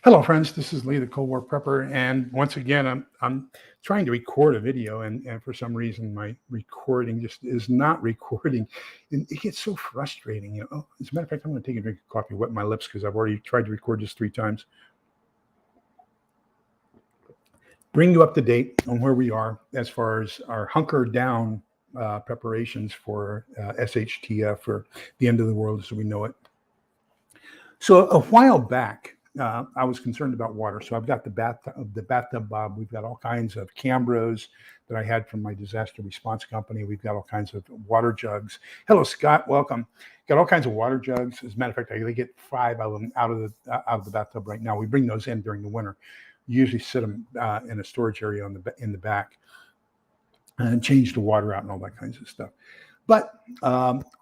Hello, friends. This is Lee, the Cold War Prepper, and once again, I'm trying to record a video, and for some reason, my recording just is not recording, and it gets so frustrating. Oh, as a matter of fact, I'm going to take a drink of coffee, wet my lips because I've already tried to record this 3 times. Bring you up to date on where we are as far as our hunker down preparations for SHTF, or the end of the world as we know it. So a while back, I was concerned about water. So I've got the bathtub Bob. We've got all kinds of Cambros that I had from my disaster response company. We've got all kinds of water jugs. Hello, Scott. Welcome. Got all kinds of water jugs. As a matter of fact, I get 5 of them out of the bathtub right now. We bring those in during the winter. We usually sit them in a storage area in the back and change the water out and all that kinds of stuff. But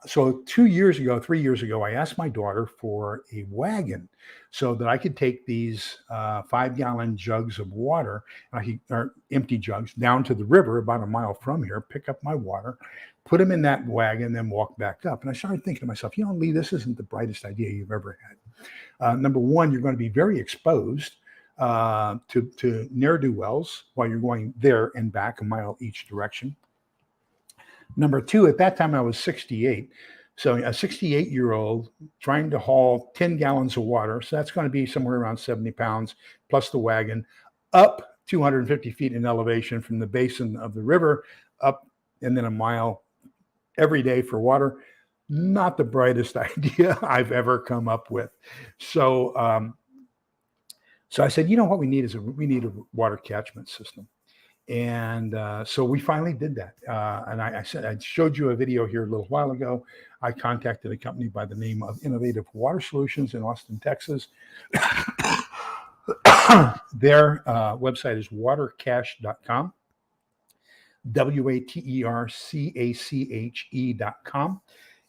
so 3 years ago, I asked my daughter for a wagon so that I could take these 5-gallon jugs of water, or empty jugs, down to the river about a mile from here, pick up my water, put them in that wagon, then walk back up. And I started thinking to myself, Lee, this isn't the brightest idea you've ever had. Number one, you're going to be very exposed to ne'er-do-wells while you're going there and back a mile each direction. Number two, at that time I was 68. So a 68-year-old trying to haul 10 gallons of water. So that's going to be somewhere around 70 pounds plus the wagon up 250 feet in elevation from the basin of the river up and then a mile every day for water. Not the brightest idea I've ever come up with. So I said, what we need is we need a water catchment system. And so we finally did that. And I showed you a video here a little while ago. I contacted a company by the name of Innovative Water Solutions in Austin, Texas. Their website is watercache.com, watercache.com.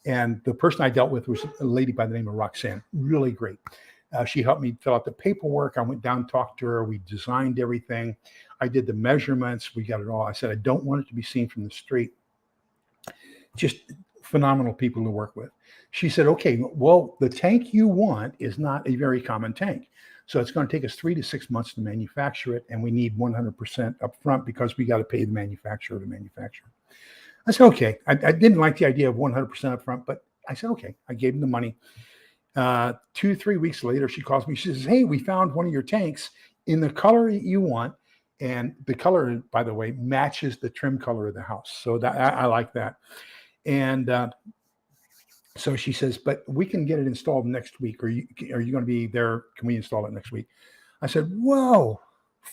And the person I dealt with was a lady by the name of Roxanne. Really great. She helped me fill out the paperwork. I went down, talked to her. We designed everything. I did the measurements. We got it all. I said, I don't want it to be seen from the street. Just phenomenal people to work with. She said, okay, well, the tank you want is not a very common tank. So it's going to take us 3 to 6 months to manufacture it. And we need 100% up front because we got to pay the manufacturer to manufacture. I said, okay. I didn't like the idea of 100% up front, but I said, okay. I gave him the money. 2-3 weeks later, she calls me. She says, hey, we found one of your tanks in the color you want. And the color, by the way, matches the trim color of the house. So that I like that. And so she says, but we can get it installed next week. Are you going to be there? Can we install it next week? I said, whoa,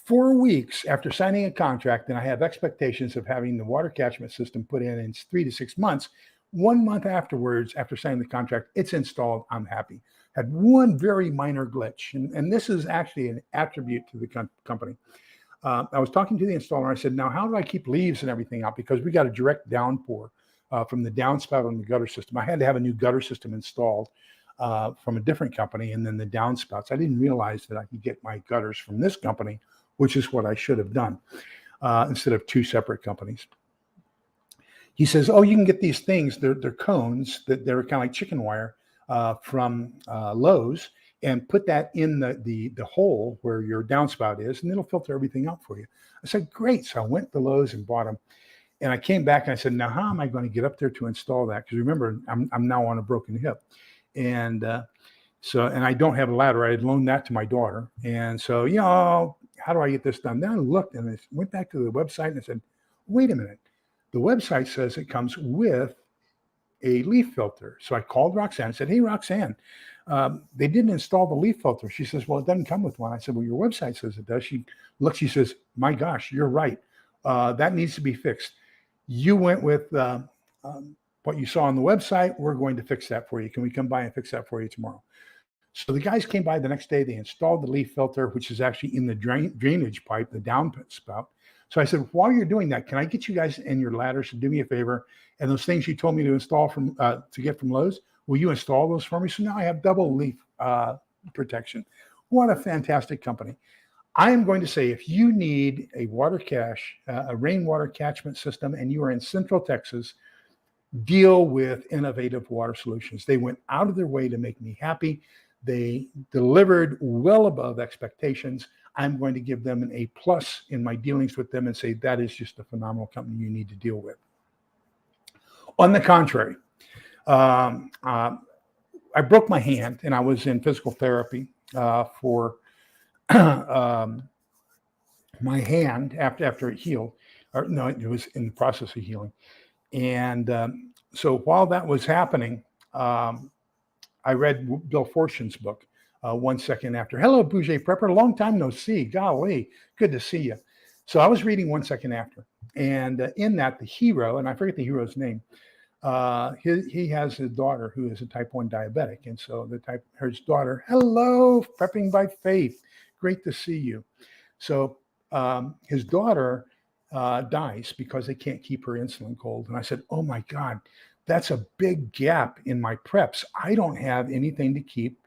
4 weeks after signing a contract, and I have expectations of having the water catchment system put in 3 to 6 months. 1 month afterwards, after signing the contract, it's installed. I'm happy. Had one very minor glitch. And this is actually an attribute to the company. I was talking to the installer. I said, now, how do I keep leaves and everything out? Because we got a direct downpour from the downspout on the gutter system. I had to have a new gutter system installed from a different company, and then the downspouts. I didn't realize that I could get my gutters from this company, which is what I should have done, instead of 2 separate companies. He says, oh, you can get these things. They're cones they're kind of like chicken wire from Lowe's, and put that in the hole where your downspout is, and it'll filter everything out for you. I said, great. So I went to Lowe's and bought them. And I came back and I said, now, how am I going to get up there to install that? Because remember, I'm now on a broken hip. And and I don't have a ladder. I had loaned that to my daughter. And so, how do I get this done? Then I looked and I went back to the website and I said, wait a minute. The website says it comes with a leaf filter. So I called Roxanne and said, hey, Roxanne, they didn't install the leaf filter. She says, well, it doesn't come with one. I said, well, your website says it does. She looks, she says, my gosh, you're right. That needs to be fixed. You went with what you saw on the website. We're going to fix that for you. Can we come by and fix that for you tomorrow? So the guys came by the next day. They installed the leaf filter, which is actually in the drainage pipe, the downspout. So I said, while you're doing that, can I get you guys and your ladders to do me a favor? And those things you told me to install to get from Lowe's, will you install those for me? So now I have double leaf protection. What a fantastic company. I am going to say, if you need a water cache, a rainwater catchment system, and you are in Central Texas, deal with Innovative Water Solutions. They went out of their way to make me happy. They delivered well above expectations. I'm going to give them an A+ in my dealings with them and say that is just a phenomenal company you need to deal with. On the contrary, I broke my hand and I was in physical therapy for my hand after it healed. Or no, it was in the process of healing. And so while that was happening, I read Bill Fortune's book, 1 Second After. Hello, Bouger Prepper. Long time no see. Golly, good to see you. So I was reading 1 Second After. And in that, the hero, and I forget the hero's name, he has a daughter who is a type 1 diabetic. And so his daughter, hello, Prepping by Faith. Great to see you. So his daughter dies because they can't keep her insulin cold. And I said, oh my God, that's a big gap in my preps. I don't have anything to keep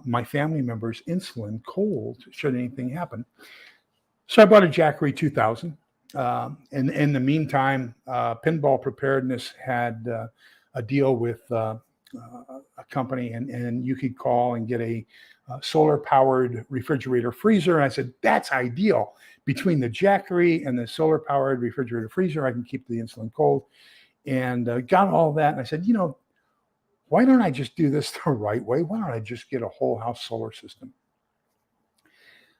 my family members' insulin cold should anything happen. So I bought a Jackery 2000. And in the meantime, Pinball Preparedness had a deal with a company, and you could call and get a solar-powered refrigerator freezer. And I said, that's ideal. Between the Jackery and the solar-powered refrigerator freezer, I can keep the insulin cold. And got all that. And I said, why don't I just do this the right way? Why don't I just get a whole house solar system?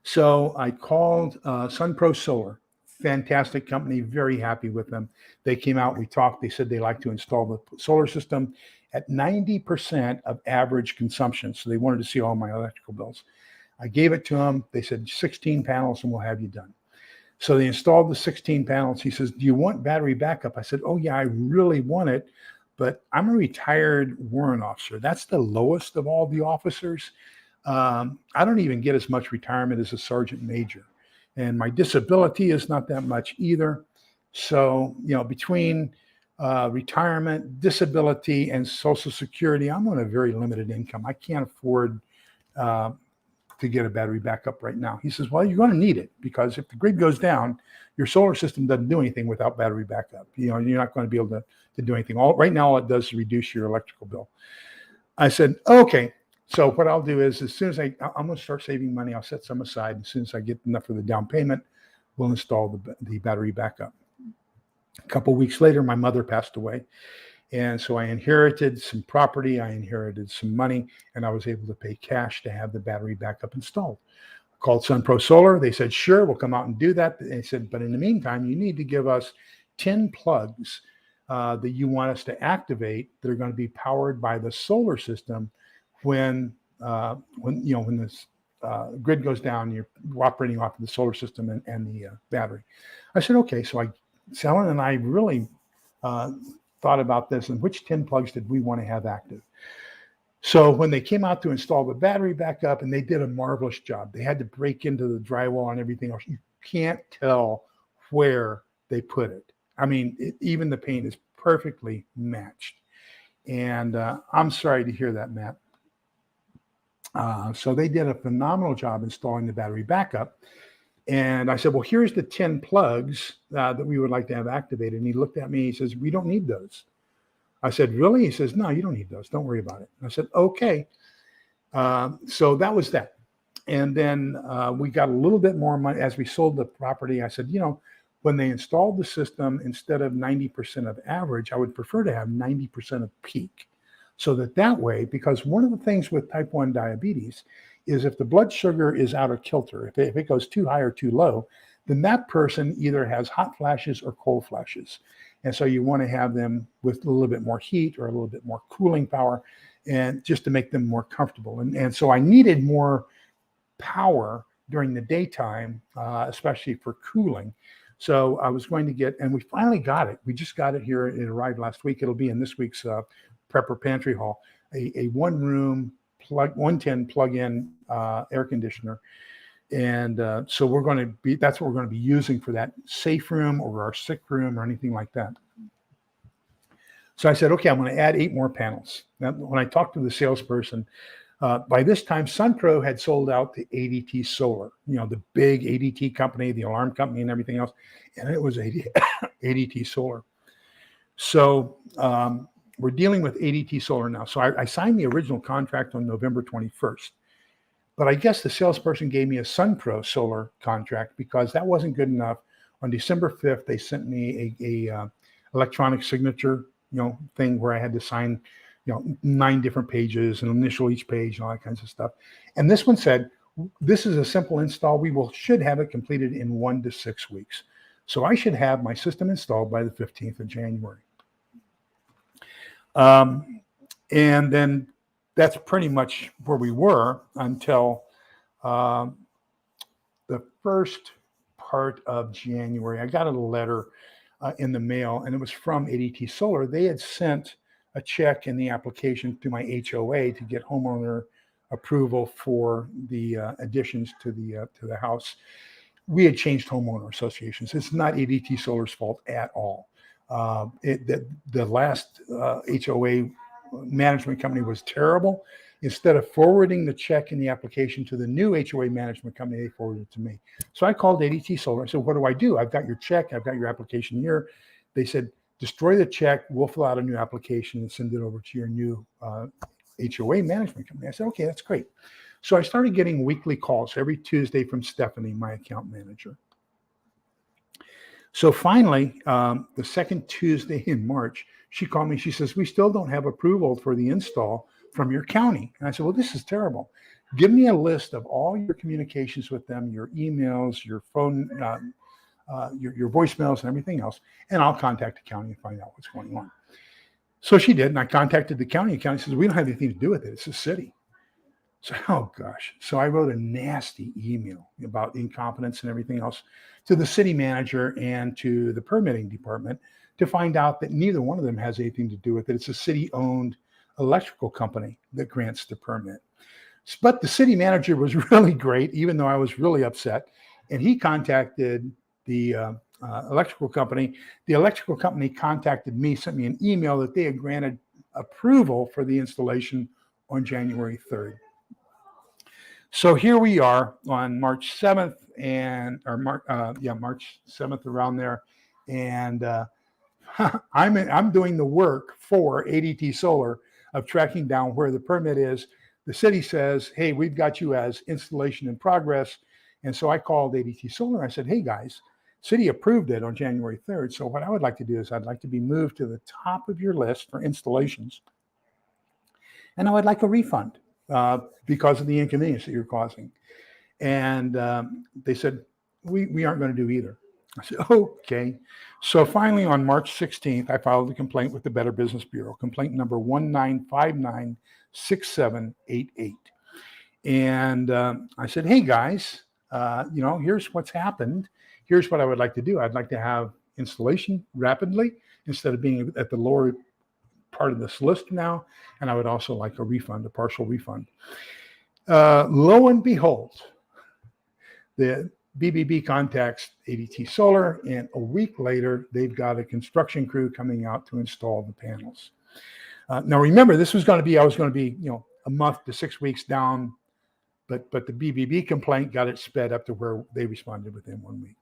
So I called SunPro Solar. Fantastic company, very happy with them. They came out, we talked, they said they like to install the solar system at 90% of average consumption. So they wanted to see all my electrical bills. I gave it to them. They said 16 panels and we'll have you done. So they installed the 16 panels. He says, do you want battery backup? I said, oh yeah, I really want it, but I'm a retired warrant officer. That's the lowest of all the officers. I don't even get as much retirement as a sergeant major. And my disability is not that much either. So, between retirement, disability, and Social Security, I'm on a very limited income. I can't afford to get a battery backup right now. He says, well, you're going to need it because if the grid goes down, your solar system doesn't do anything without battery backup. You're not going to be able to do anything. Right now, all it does is reduce your electrical bill. I said, okay. So what I'll do is as soon as I'm going to start saving money, I'll set some aside. As soon as I get enough for the down payment, we'll install the battery backup. A couple of weeks later, my mother passed away. And so I inherited some property, I inherited some money, and I was able to pay cash to have the battery backup installed. I called SunPro Solar. They said, sure, we'll come out and do that. They said, but in the meantime, you need to give us 10 plugs that you want us to activate that are going to be powered by the solar system when this grid goes down, you're operating off of the solar system and the battery. I said, okay. So Selen and I really thought about this and which 10 plugs did we want to have active. So when they came out to install the battery backup, and they did a marvelous job, they had to break into the drywall and everything else. You can't tell where they put it. I mean, even the paint is perfectly matched. And I'm sorry to hear that, Matt. So they did a phenomenal job installing the battery backup. And I said, well, here's the 10 plugs that we would like to have activated. And he looked at me, he says, we don't need those. I said, really? He says, no, you don't need those. Don't worry about it. And I said, okay. So that was that. And then we got a little bit more money as we sold the property. I said, when they installed the system, instead of 90% of average, I would prefer to have 90% of peak. So that way, because one of the things with type 1 diabetes is if the blood sugar is out of kilter, if it goes too high or too low, then that person either has hot flashes or cold flashes. And so you want to have them with a little bit more heat or a little bit more cooling power, and just to make them more comfortable. And so I needed more power during the daytime, especially for cooling. So I was going to get, and we finally got it. We just got it here. It arrived last week. It'll be in this week's Prepper Pantry Haul, a one-room 110 plug-in air conditioner. And so that's what we're going to be using for that safe room or our sick room or anything like that. So I said, okay, I'm going to add 8 more panels. Now, when I talked to the salesperson, by this time, SunPro had sold out to ADT Solar, the big ADT company, the alarm company and everything else. And it was ADT Solar. So we're dealing with ADT Solar now. So I signed the original contract on November 21st. But I guess the salesperson gave me a SunPro solar contract because that wasn't good enough. On December 5th, they sent me a electronic signature, thing where I had to sign, 9 different pages and initial each page and all that kinds of stuff. And this one said, this is a simple install. Should have it completed in 1 to 6 weeks. So I should have my system installed by the 15th of January. And then that's pretty much where we were until the first part of January. I got a letter in the mail, and it was from ADT Solar. They had sent a check in the application to my HOA to get homeowner approval for the additions to the house. We had changed homeowner associations. It's not ADT Solar's fault at all. The last HOA management company was terrible. Instead of forwarding the check in the application to the new HOA management company, they forwarded it to me. So I called ADT Solar. I said, what do? I've got your check. I've got your application here. They said, destroy the check. We'll fill out a new application and send it over to your new HOA management company. I said, okay, that's great. So I started getting weekly calls every Tuesday from Stephanie, my account manager. So finally, the second Tuesday in March, she called me. She says, we still don't have approval for the install from your county. And I said, well, this is terrible. Give me a list of all your communications with them, your emails, your phone, your voicemails and everything else, and I'll contact the county and find out what's going on. So she did, and I contacted the county. The county says, we don't have anything to do with it. It's a city. So, oh gosh. So I wrote a nasty email about incompetence and everything else to the city manager and to the permitting department to find out that neither one of them has anything to do with it. It's a city-owned electrical company that grants the permit. But the city manager was really great, even though I was really upset. And he contacted the electrical company. The electrical company contacted me, sent me an email that they had granted approval for the installation on January 3rd. So here we are on March 7th March 7th, around there. And I'm doing the work for ADT Solar of tracking down where the permit is. The city says, hey, we've got you as installation in progress. And so I called ADT Solar. I said, hey guys, city approved it on January 3rd. So what I would like to do is I'd like to be moved to the top of your list for installations. And I would like a refund because of the inconvenience that you're causing. And they said, we aren't going to do either. I said, okay. So finally, on March 16th, I filed a complaint with the Better Business Bureau, complaint number 19596788. And I said, hey guys, here's what's happened. Here's what I would like to do. I'd like to have installation rapidly instead of being at the lower part of this list now. And I would also like a refund, a partial refund. Lo and behold, the BBB contacts ADT Solar, and a week later, they've got a construction crew coming out to install the panels. Now, remember, I was going to be, a month to 6 weeks down, but the BBB complaint got it sped up to where they responded within 1 week.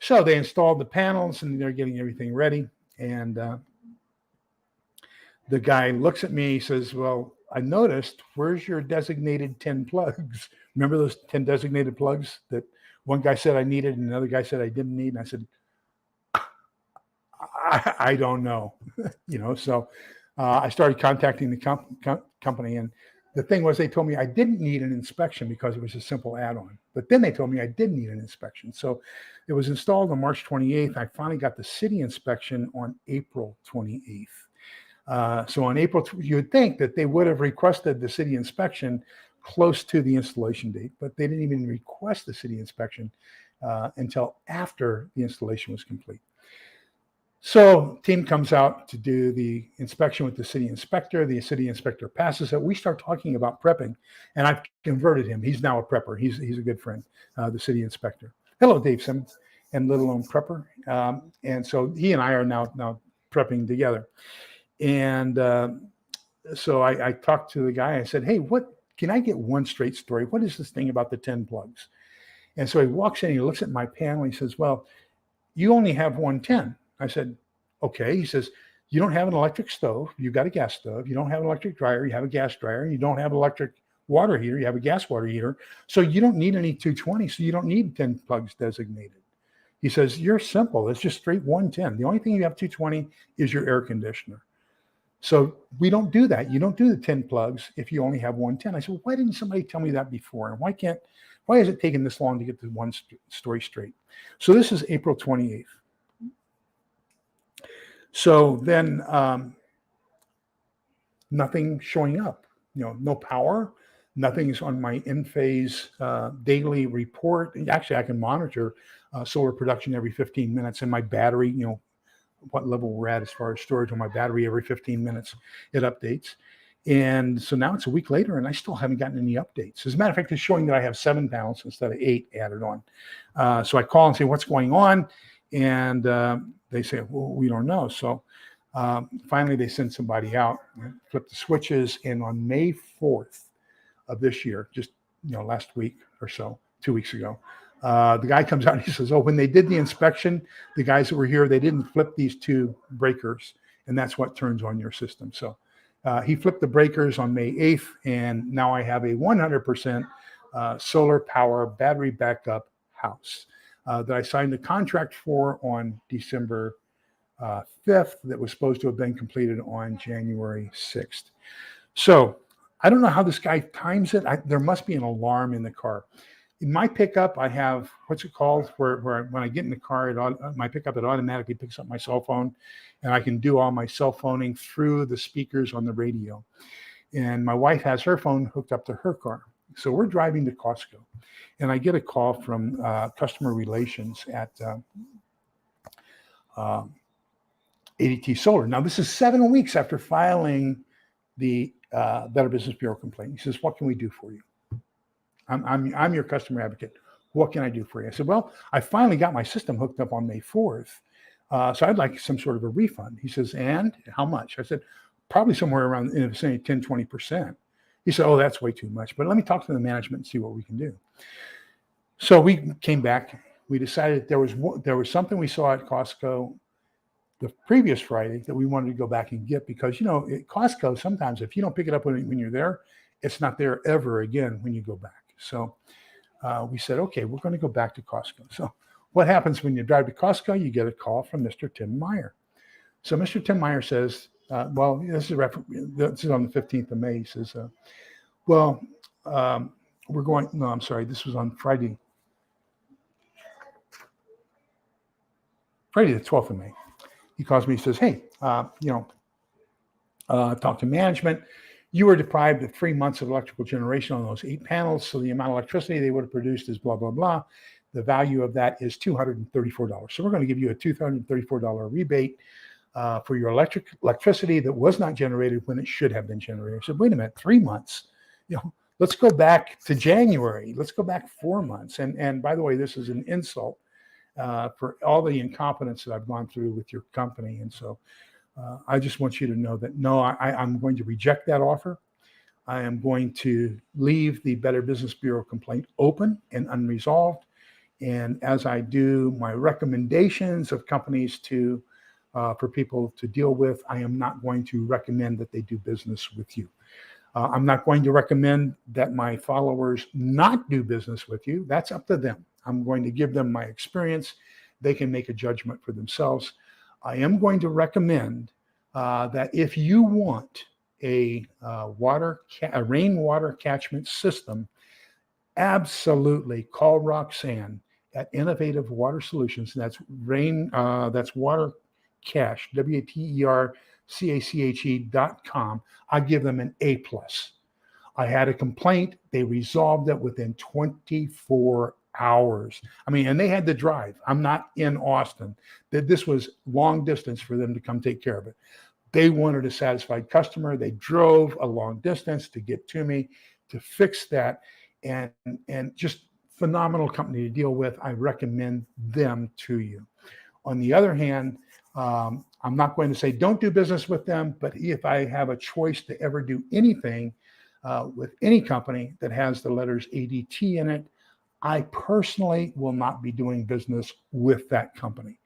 So they installed the panels, and they're getting everything ready. And the guy looks at me, says, well, I noticed, where's your designated 10 plugs? Remember those 10 designated plugs that one guy said I needed and another guy said I didn't need? And I said, I don't know. So I started contacting the company. And the thing was, they told me I didn't need an inspection because it was a simple add-on. But then they told me I did need an inspection. So it was installed on March 28th. I finally got the city inspection on April 28th. So on April, you would think that they would have requested the city inspection close to the installation date, but they didn't even request the city inspection until after the installation was complete. So team comes out to do the inspection with the city inspector. The city inspector passes it. We start talking about prepping, and I've converted him. He's now a prepper. He's a good friend, the city inspector. Hello, Dave Simmons, and little known prepper. And so he and I are now prepping together. And so I talked to the guy. I said, hey, can I get one straight story? What is this thing about the 10 plugs? And so he walks in, he looks at my panel, he says, well, you only have 110. I said, okay. He says, you don't have an electric stove. You've got a gas stove. You don't have an electric dryer. You have a gas dryer. You don't have electric water heater, you have a gas water heater, so you don't need any 220, so you don't need 10 plugs designated. He says, you're simple. It's just straight 110. The only thing you have 220 is your air conditioner. So we don't do that. You don't do the 10 plugs if you only have 110. I said, well, why didn't somebody tell me that before? And why has it taken this long to get the one story straight? So this is April 28th. So then nothing showing up, no power, nothing's on my in-phase daily report. Actually, I can monitor solar production every 15 minutes, and my battery, what level we're at as far as storage on my battery every 15 minutes, it updates. And so now it's a week later and I still haven't gotten any updates. As a matter of fact, it's showing that I have 7 panels instead of 8 added on. So I call and say, what's going on? And they say, well, we don't know. So finally they send somebody out, flip the switches. And on May 4th of this year, just last week or so, 2 weeks ago, the guy comes out and he says, oh, when they did the inspection, the guys that were here, they didn't flip these 2 breakers, and that's what turns on your system. So he flipped the breakers on May 8th, and now I have a 100% solar power battery backup house that I signed the contract for on December 5th that was supposed to have been completed on January 6th. So I don't know how this guy times it. There must be an alarm in the car. In my pickup, I have, what's it called, where when I get in the car, my pickup, it automatically picks up my cell phone, and I can do all my cell phoning through the speakers on the radio. And my wife has her phone hooked up to her car. So we're driving to Costco, and I get a call from customer relations at ADT Solar. Now, this is 7 weeks after filing the Better Business Bureau complaint. He says, what can we do for you? I'm your customer advocate. What can I do for you? I said, well, I finally got my system hooked up on May 4th. So I'd like some sort of a refund. He says, and how much? I said, probably somewhere around in the vicinity of 10, 20%. He said, oh, that's way too much. But let me talk to the management and see what we can do. So we came back. We decided there was something we saw at Costco the previous Friday that we wanted to go back and get, because, at Costco, sometimes if you don't pick it up when you're there, it's not there ever again when you go back. So we said, okay, we're going to go back to Costco. So what happens when you drive to Costco? You get a call from Mr. Tim Meyer. So Mr. Tim Meyer says, this is on the 15th of May. He says, we're going, no, I'm sorry, this was on Friday the 12th of May. He calls me, he says, hey, talk to management. You were deprived of 3 months of electrical generation on those 8 panels. So the amount of electricity they would have produced is blah, blah, blah. The value of that is $234. So we're going to give you a $234 rebate for your electricity that was not generated when it should have been generated. I said, wait a minute, 3 months. Let's go back to January. Let's go back 4 months. And by the way, this is an insult for all the incompetence that I've gone through with your company. And so I just want you to know that, no, I'm going to reject that offer. I am going to leave the Better Business Bureau complaint open and unresolved. And as I do my recommendations of companies for people to deal with, I am not going to recommend that they do business with you. I'm not going to recommend that my followers not do business with you. That's up to them. I'm going to give them my experience. They can make a judgment for themselves. I am going to recommend that if you want a rainwater catchment system, absolutely call Roxanne at Innovative Water Solutions. That's Water Cache, WATERCACHE.com. I give them an A+. I had a complaint. They resolved it within 24 hours. And they had to drive. I'm not in Austin. This was long distance for them to come take care of it. They wanted a satisfied customer. They drove a long distance to get to me to fix that, and just phenomenal company to deal with. I recommend them to you. On the other hand, I'm not going to say don't do business with them, but if I have a choice to ever do anything with any company that has the letters ADT in it, I personally will not be doing business with that company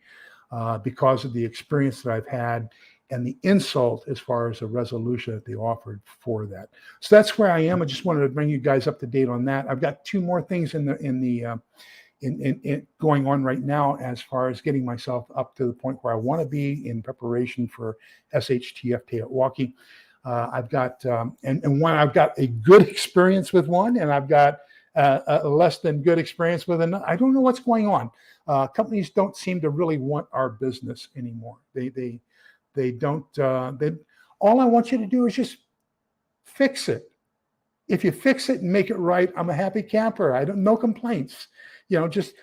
because of the experience that I've had. and the insult as far as the resolution that they offered for that. So that's where I am. I just wanted to bring you guys up to date on that. I've got 2 more things in going on right now as far as getting myself up to the point where I want to be in preparation for SHTF Teotwalki. I've got one. I've got a good experience with one, and I've got a less than good experience with another. I don't know what's going on. Companies don't seem to really want our business anymore. They don't. All I want you to do is just fix it. If you fix it and make it right, I'm a happy camper. No complaints. Just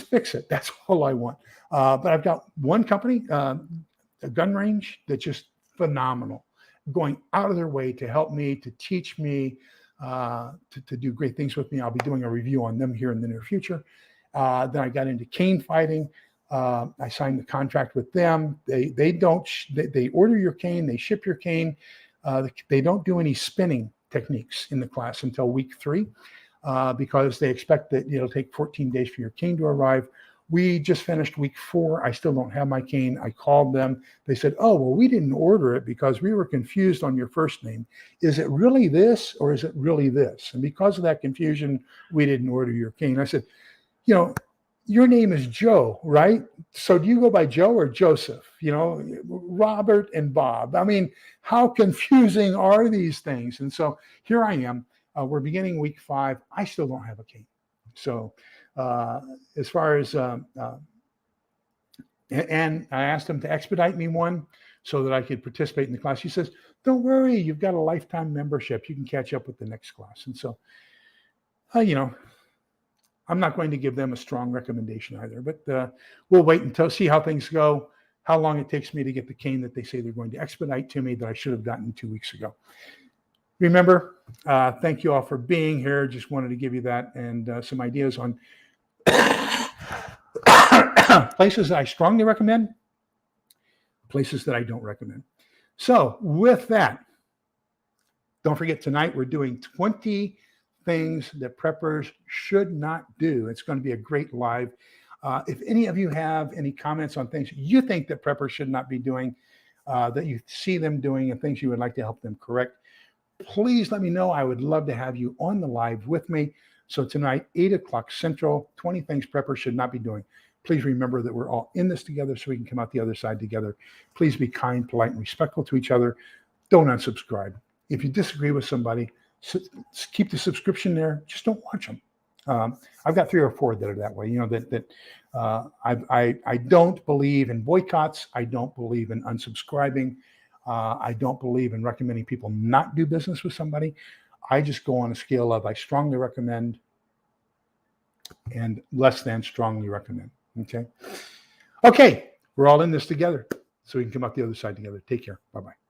fix it. That's all I want. But I've got one company, a gun range, that's just phenomenal, going out of their way to help me, to teach me, to do great things with me. I'll be doing a review on them here in the near future. Then I got into cane fighting. I signed the contract with them. They order your cane, they ship your cane. They don't do any spinning techniques in the class until week 3, because they expect that it'll take 14 days for your cane to arrive. We just finished week 4. I still don't have my cane. I called them. They said, "Oh, well, we didn't order it because we were confused on your first name. Is it really this or is it really this? And because of that confusion, we didn't order your cane." I said, your name is Joe, right? So do you go by Joe or Joseph? Robert and Bob. I mean, how confusing are these things? And so here I am. We're beginning week 5. I still don't have a cane. So as far as, and I asked him to expedite me one so that I could participate in the class. He says, "Don't worry, you've got a lifetime membership. You can catch up with the next class." And so, I'm not going to give them a strong recommendation either, but we'll wait until see how things go, how long it takes me to get the cane that they say they're going to expedite to me that I should have gotten 2 weeks ago. Remember, thank you all for being here. Just wanted to give you that and some ideas on places that I strongly recommend, places that I don't recommend. So with that, don't forget tonight we're doing 20 things that preppers should not do. It's going to be a great live. If any of you have any comments on things you think that preppers should not be doing, that you see them doing and things you would like to help them correct, please let me know. I would love to have you on the live with me. So tonight, 8 o'clock Central, 20 things preppers should not be doing. Please remember that we're all in this together so we can come out the other side together. Please be kind, polite, and respectful to each other. Don't unsubscribe. If you disagree with somebody, keep the subscription there. Just don't watch them. I've got 3 or 4 that are that way. I don't believe in boycotts. I don't believe in unsubscribing. I don't believe in recommending people not do business with somebody. I just go on a scale of I strongly recommend and less than strongly recommend. Okay. We're all in this together, so we can come out the other side together. Take care. Bye-bye.